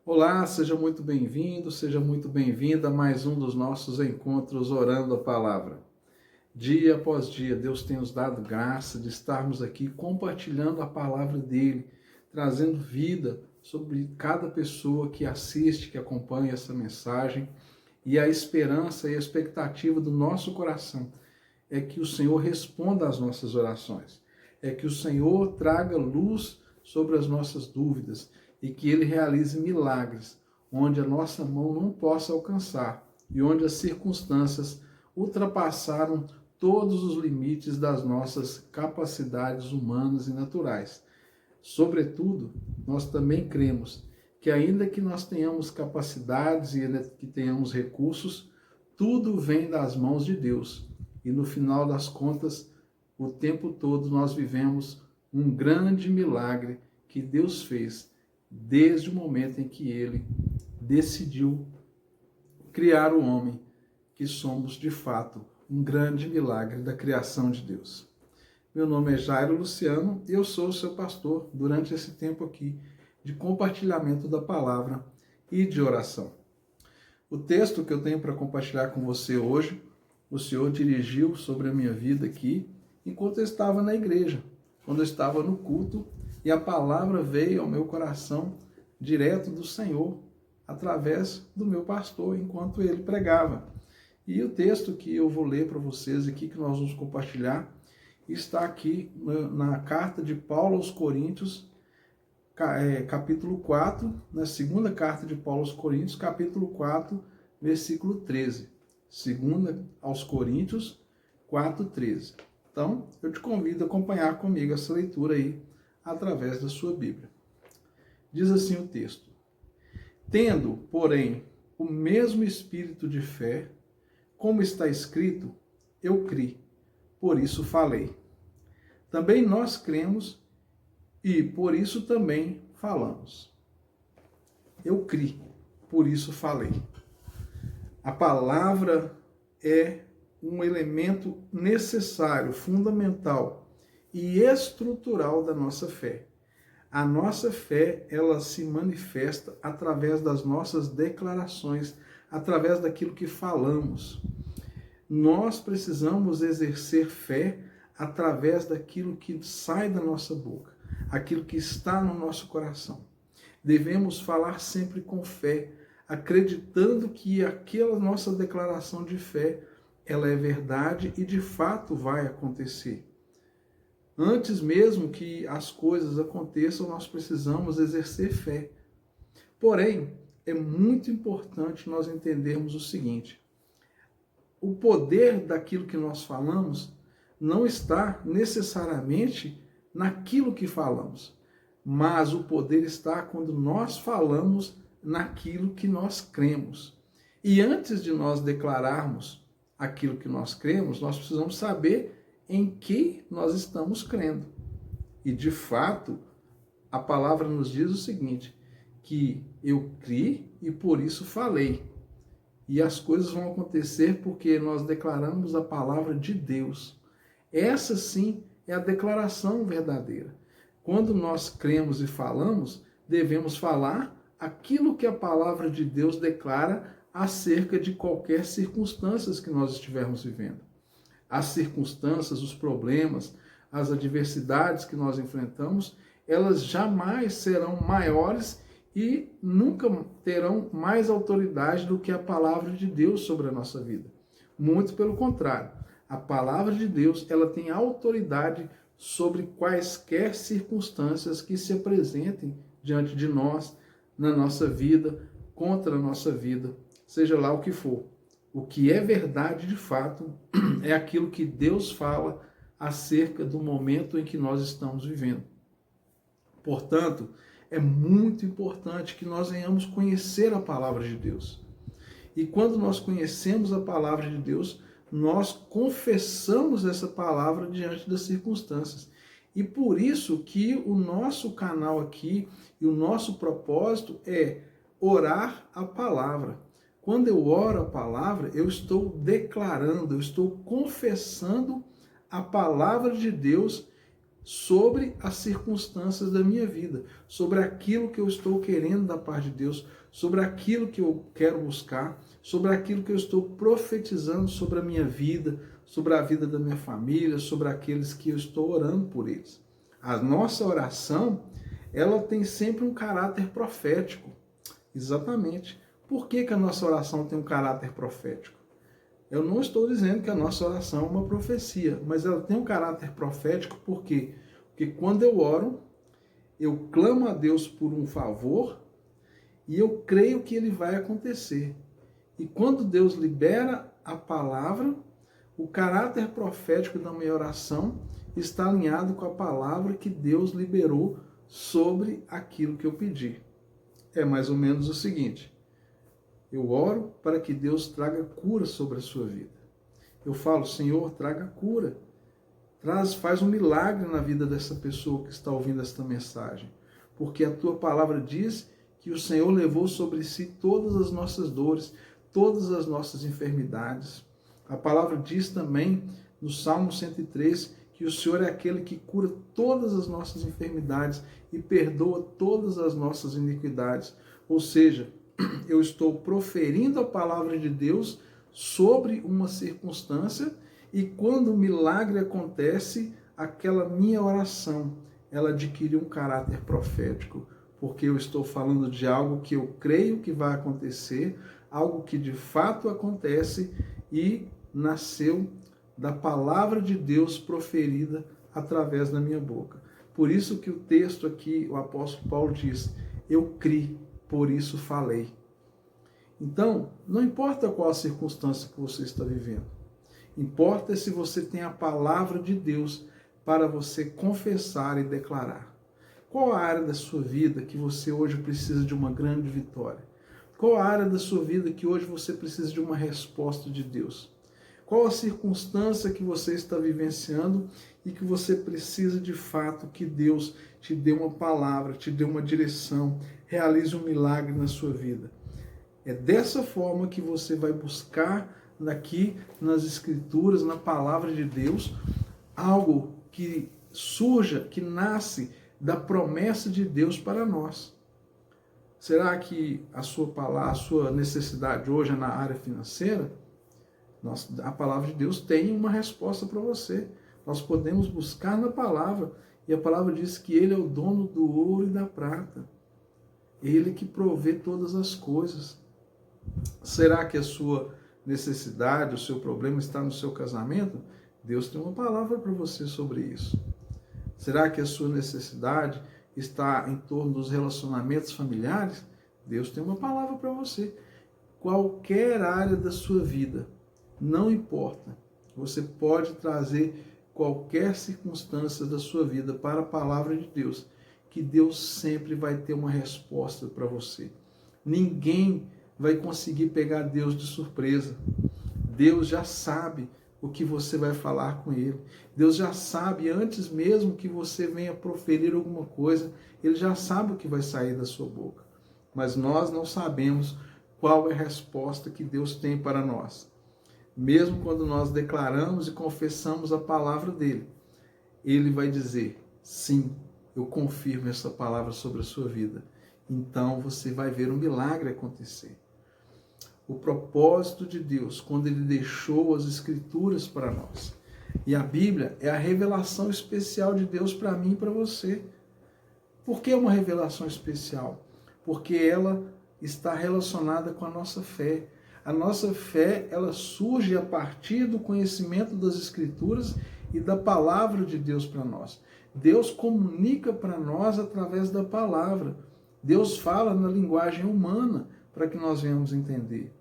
Olá, seja muito bem-vindo, seja muito bem-vinda a mais um dos nossos encontros orando a palavra. Dia após dia, Deus tem nos dado graça de estarmos aqui compartilhando a palavra dele, trazendo vida sobre cada pessoa que assiste, que acompanha essa mensagem. E a esperança e a expectativa do nosso coração é que o Senhor responda às nossas orações, é que o Senhor traga luz sobre as nossas dúvidas e que Ele realize milagres onde a nossa mão não possa alcançar e onde as circunstâncias ultrapassaram todos os limites das nossas capacidades humanas e naturais. Sobretudo, nós também cremos que ainda que nós tenhamos capacidades e ainda que tenhamos recursos, tudo vem das mãos de Deus. E no final das contas, o tempo todo nós vivemos um grande milagre que Deus fez desde o momento em que Ele decidiu criar o homem, que somos de fato um grande milagre da criação de Deus. Meu nome é Jairo Luciano e eu sou o seu pastor durante esse tempo aqui de compartilhamento da palavra e de oração. O texto que eu tenho para compartilhar com você hoje, o Senhor dirigiu sobre a minha vida aqui enquanto eu estava na igreja, quando eu estava no culto, e a palavra veio ao meu coração direto do Senhor, através do meu pastor, enquanto ele pregava. E o texto que eu vou ler para vocês aqui, que nós vamos compartilhar, está aqui na carta de Paulo aos Coríntios, capítulo 4, na segunda carta de Paulo aos Coríntios, capítulo 4, versículo 13. Segunda aos Coríntios 4, 13. Então, eu te convido a acompanhar comigo essa leitura aí, através da sua Bíblia. Diz assim o texto: Tendo, porém, o mesmo espírito de fé, como está escrito, eu criei, por isso falei. Também nós cremos e por isso também falamos. Eu criei, por isso falei. A palavra é um elemento necessário, fundamental e estrutural da nossa fé. A nossa fé, ela se manifesta através das nossas declarações, através daquilo que falamos. Nós precisamos exercer fé através daquilo que sai da nossa boca, aquilo que está no nosso coração. Devemos falar sempre com fé, acreditando que aquela nossa declaração de fé, ela é verdade e de fato vai acontecer. Antes mesmo que as coisas aconteçam, nós precisamos exercer fé. Porém, é muito importante nós entendermos o seguinte: o poder daquilo que nós falamos não está necessariamente naquilo que falamos, mas o poder está quando nós falamos naquilo que nós cremos. E antes de nós declararmos aquilo que nós cremos, nós precisamos saber em que nós estamos crendo. E de fato, a palavra nos diz o seguinte, que eu criei e por isso falei. E as coisas vão acontecer porque nós declaramos a palavra de Deus. Essa sim é a declaração verdadeira. Quando nós cremos e falamos, devemos falar aquilo que a palavra de Deus declara acerca de qualquer circunstância que nós estivermos vivendo. As circunstâncias, os problemas, as adversidades que nós enfrentamos, elas jamais serão maiores e nunca terão mais autoridade do que a palavra de Deus sobre a nossa vida. Muito pelo contrário, a palavra de Deus, ela tem autoridade sobre quaisquer circunstâncias que se apresentem diante de nós, na nossa vida, contra a nossa vida, seja lá o que for. O que é verdade de fato é aquilo que Deus fala acerca do momento em que nós estamos vivendo. Portanto, é muito importante que nós venhamos conhecer a palavra de Deus. E quando nós conhecemos a palavra de Deus, nós confessamos essa palavra diante das circunstâncias. E por isso que o nosso canal aqui e o nosso propósito é orar a palavra. Quando eu oro a palavra, eu estou declarando, eu estou confessando a palavra de Deus sobre as circunstâncias da minha vida, sobre aquilo que eu estou querendo da parte de Deus, sobre aquilo que eu quero buscar, sobre aquilo que eu estou profetizando sobre a minha vida, sobre a vida da minha família, sobre aqueles que eu estou orando por eles. A nossa oração, ela tem sempre um caráter profético. Exatamente. Por que a nossa oração tem um caráter profético? Eu não estou dizendo que a nossa oração é uma profecia, mas ela tem um caráter profético por quê? Porque quando eu oro, eu clamo a Deus por um favor e eu creio que ele vai acontecer. E quando Deus libera a palavra, o caráter profético da minha oração está alinhado com a palavra que Deus liberou sobre aquilo que eu pedi. É mais ou menos o seguinte: eu oro para que Deus traga cura sobre a sua vida. Eu falo, Senhor, traga cura. Faz um milagre na vida dessa pessoa que está ouvindo esta mensagem. Porque a tua palavra diz que o Senhor levou sobre si todas as nossas dores, todas as nossas enfermidades. A palavra diz também no Salmo 103 que o Senhor é aquele que cura todas as nossas enfermidades e perdoa todas as nossas iniquidades. Ou seja, eu estou proferindo a palavra de Deus sobre uma circunstância e quando o milagre acontece, aquela minha oração, ela adquire um caráter profético, porque eu estou falando de algo que eu creio que vai acontecer, algo que de fato acontece e nasceu da palavra de Deus proferida através da minha boca. Por isso que o texto aqui, o apóstolo Paulo diz, eu criei, por isso falei. Então, não importa qual a circunstância que você está vivendo, importa se você tem a palavra de Deus para você confessar e declarar. Qual a área da sua vida que você hoje precisa de uma grande vitória? Qual a área da sua vida que hoje você precisa de uma resposta de Deus? Qual a circunstância que você está vivenciando e que você precisa de fato que Deus te dê uma palavra, te dê uma direção, realize um milagre na sua vida? É dessa forma que você vai buscar aqui nas Escrituras, na palavra de Deus, algo que surja, que nasce da promessa de Deus para nós. Será que a sua palavra, a sua necessidade hoje é na área financeira? A palavra de Deus tem uma resposta para você. Nós podemos buscar na palavra. E a palavra diz que Ele é o dono do ouro e da prata. Ele que provê todas as coisas. Será que a sua necessidade, o seu problema está no seu casamento? Deus tem uma palavra para você sobre isso. Será que a sua necessidade está em torno dos relacionamentos familiares? Deus tem uma palavra para você. Qualquer área da sua vida, não importa. Você pode trazer qualquer circunstância da sua vida para a palavra de Deus, que Deus sempre vai ter uma resposta para você. Ninguém vai conseguir pegar Deus de surpresa. Deus já sabe o que você vai falar com Ele. Deus já sabe, antes mesmo que você venha proferir alguma coisa, Ele já sabe o que vai sair da sua boca. Mas nós não sabemos qual é a resposta que Deus tem para nós. Mesmo quando nós declaramos e confessamos a palavra dele, ele vai dizer, sim, eu confirmo essa palavra sobre a sua vida. Então você vai ver um milagre acontecer. O propósito de Deus, quando ele deixou as Escrituras para nós. E a Bíblia é a revelação especial de Deus para mim e para você. Por que uma revelação especial? Porque ela está relacionada com a nossa fé. A nossa fé, ela surge a partir do conhecimento das Escrituras e da palavra de Deus para nós. Deus comunica para nós através da palavra. Deus fala na linguagem humana para que nós venhamos entender.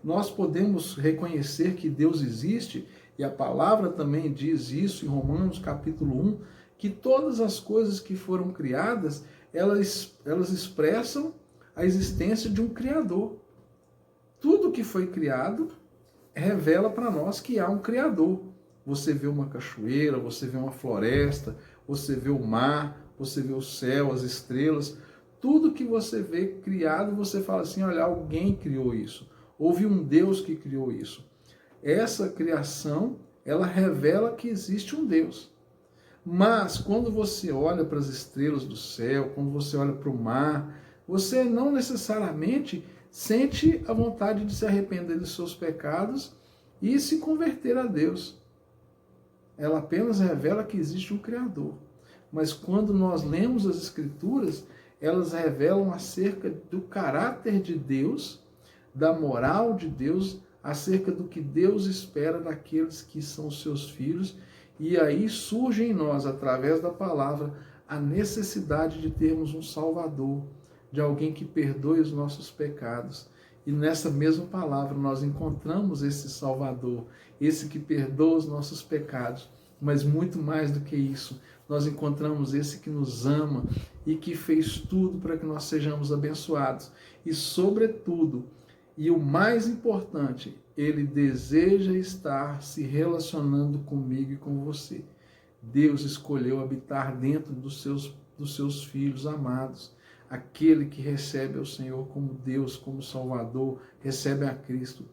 Nós podemos reconhecer que Deus existe, e a palavra também diz isso em Romanos capítulo 1, que todas as coisas que foram criadas, elas expressam a existência de um Criador. Tudo que foi criado revela para nós que há um Criador. Você vê uma cachoeira, você vê uma floresta, você vê o mar, você vê o céu, as estrelas. Tudo que você vê criado, você fala assim, olha, alguém criou isso. Houve um Deus que criou isso. Essa criação, ela revela que existe um Deus. Mas quando você olha para as estrelas do céu, quando você olha para o mar, você não necessariamente sente a vontade de se arrepender dos seus pecados e se converter a Deus. Ela apenas revela que existe um Criador. Mas quando nós lemos as Escrituras, elas revelam acerca do caráter de Deus, da moral de Deus, acerca do que Deus espera daqueles que são seus filhos. E aí surge em nós, através da palavra, a necessidade de termos um Salvador, de alguém que perdoe os nossos pecados. E nessa mesma palavra nós encontramos esse Salvador, esse que perdoa os nossos pecados. Mas muito mais do que isso, nós encontramos esse que nos ama e que fez tudo para que nós sejamos abençoados. E sobretudo, e o mais importante, ele deseja estar se relacionando comigo e com você. Deus escolheu habitar dentro dos seus filhos amados. Aquele que recebe ao Senhor como Deus, como Salvador, recebe a Cristo.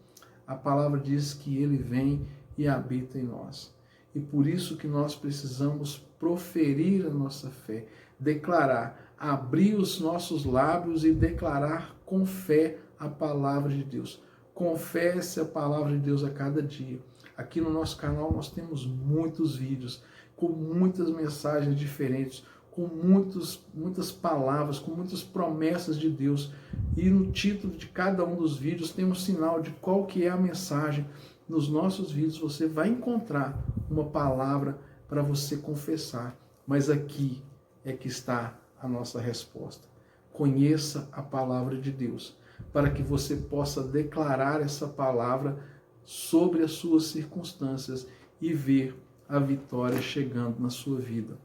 A palavra diz que ele vem e habita em nós. E por isso que nós precisamos proferir a nossa fé, declarar, abrir os nossos lábios e declarar com fé a palavra de Deus. Confesse a palavra de Deus a cada dia. Aqui no nosso canal nós temos muitos vídeos com muitas mensagens diferentes, com muitas palavras, com muitas promessas de Deus. E no título de cada um dos vídeos tem um sinal de qual que é a mensagem. Nos nossos vídeos você vai encontrar uma palavra para você confessar. Mas aqui é que está a nossa resposta. Conheça a palavra de Deus, para que você possa declarar essa palavra sobre as suas circunstâncias e ver a vitória chegando na sua vida.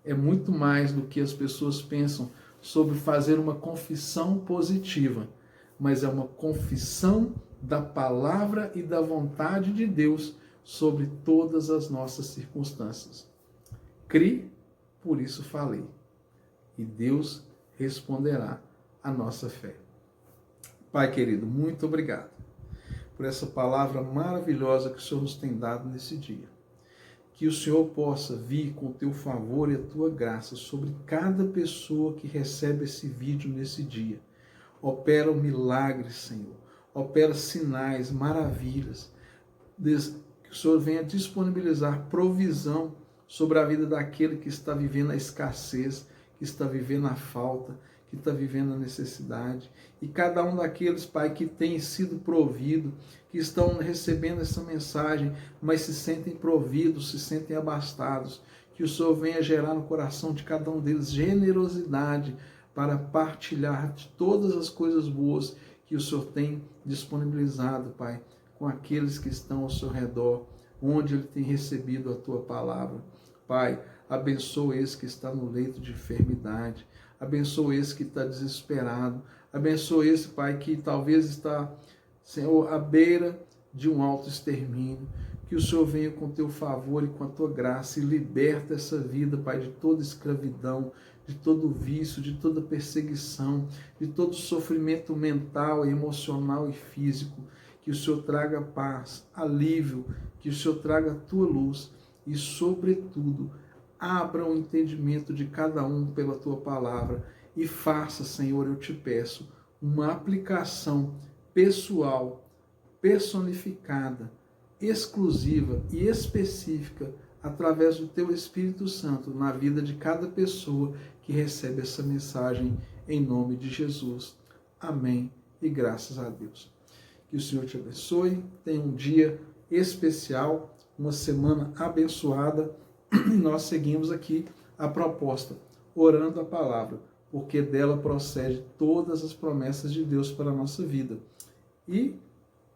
É muito mais do que as pessoas pensam sobre fazer uma confissão positiva, mas é uma confissão da palavra e da vontade de Deus sobre todas as nossas circunstâncias. Crie, por isso falei. E Deus responderá à nossa fé. Pai querido, muito obrigado por essa palavra maravilhosa que o Senhor nos tem dado nesse dia. Que o Senhor possa vir com o teu favor e a tua graça sobre cada pessoa que recebe esse vídeo nesse dia. Opera o milagre, Senhor. Opera sinais, maravilhas. Que o Senhor venha disponibilizar provisão sobre a vida daquele que está vivendo a escassez, que está vivendo a falta, que está vivendo a necessidade. E cada um daqueles, Pai, que tem sido provido, que estão recebendo essa mensagem, mas se sentem providos, se sentem abastados. Que o Senhor venha gerar no coração de cada um deles generosidade para partilhar de todas as coisas boas que o Senhor tem disponibilizado, Pai, com aqueles que estão ao seu redor, onde ele tem recebido a tua palavra. Pai, abençoa esse que está no leito de enfermidade, abençoa esse que está desesperado, abençoa esse, Pai, que talvez está, Senhor, à beira de um autoextermínio. Que o Senhor venha com teu favor e com a tua graça e liberta essa vida, Pai, de toda escravidão, de todo vício, de toda perseguição, de todo sofrimento mental, emocional e físico. Que o Senhor traga paz, alívio, que o Senhor traga a tua luz e, sobretudo, abra o entendimento de cada um pela tua palavra e faça, Senhor, eu te peço, uma aplicação pessoal, personificada, exclusiva e específica através do teu Espírito Santo na vida de cada pessoa que recebe essa mensagem em nome de Jesus. Amém e graças a Deus. Que o Senhor te abençoe, tenha um dia especial, uma semana abençoada. E nós seguimos aqui a proposta, orando a palavra, porque dela procede todas as promessas de Deus para a nossa vida. E,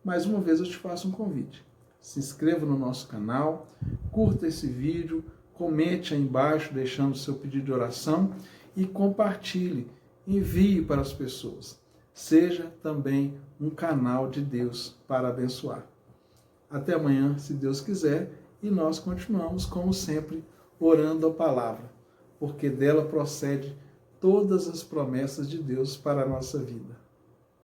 mais uma vez, eu te faço um convite. Se inscreva no nosso canal, curta esse vídeo, comente aí embaixo, deixando o seu pedido de oração e compartilhe, envie para as pessoas. Seja também um canal de Deus para abençoar. Até amanhã, se Deus quiser, e nós continuamos, como sempre, orando a palavra, porque dela procede todas as promessas de Deus para a nossa vida.